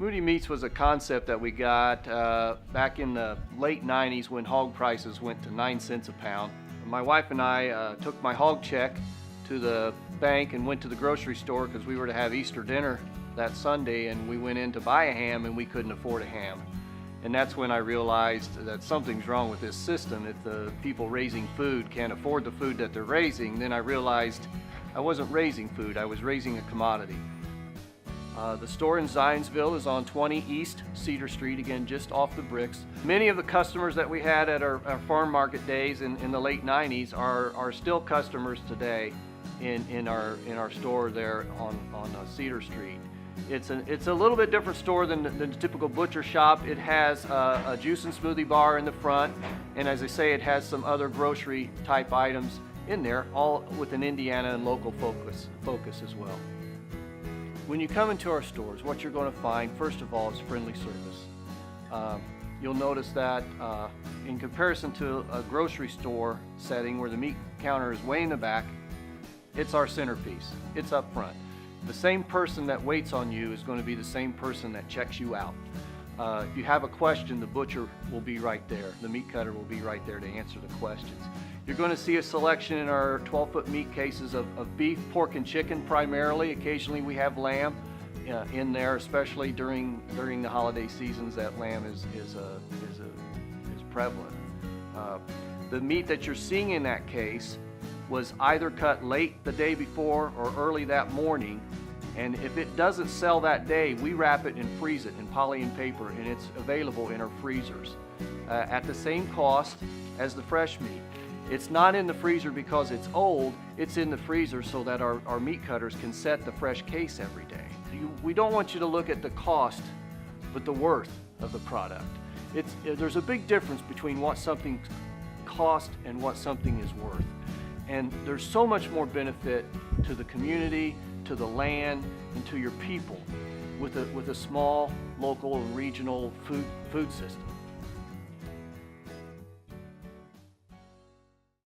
Moody Meats was a concept that we got back in the late 90s when hog prices went to 9 cents a pound. My wife and I took my hog check to the bank and went to the grocery store because we were to have Easter dinner that Sunday, and we went in to buy a ham and we couldn't afford a ham. And that's when I realized that something's wrong with this system. If the people raising food can't afford the food that they're raising, then I realized I wasn't raising food, I was raising a commodity. The store in Zionsville is on 20 East Cedar Street, again just off the bricks. Many of the customers that we had at our farm market days in the late 90s are still customers today in our store there on Cedar Street. It's a little bit different store than the typical butcher shop. It has a juice and smoothie bar in the front, and as I say, it has some other grocery type items in there, all with an Indiana and local focus as well. When you come into our stores, what you're going to find, first of all, is friendly service. You'll notice that in comparison to a grocery store setting where the meat counter is way in the back, it's our centerpiece. It's up front. The same person that waits on you is going to be the same person that checks you out. If you have a question, the butcher will be right there. The meat cutter will be right there to answer the questions. You're going to see a selection in our 12-foot meat cases of beef, pork, and chicken primarily. Occasionally we have lamb in there, especially during the holiday seasons. That lamb is prevalent. The meat that you're seeing in that case was either cut late the day before or early that morning, and if it doesn't sell that day, we wrap it and freeze it in poly and paper, and it's available in our freezers at the same cost as the fresh meat. It's not in the freezer because it's old, it's in the freezer so that our meat cutters can set the fresh case every day. We don't want you to look at the cost, but the worth of the product. There's a big difference between what something costs and what something is worth. And there's so much more benefit to the community, to the land, and to your people with a small, local, and regional food system.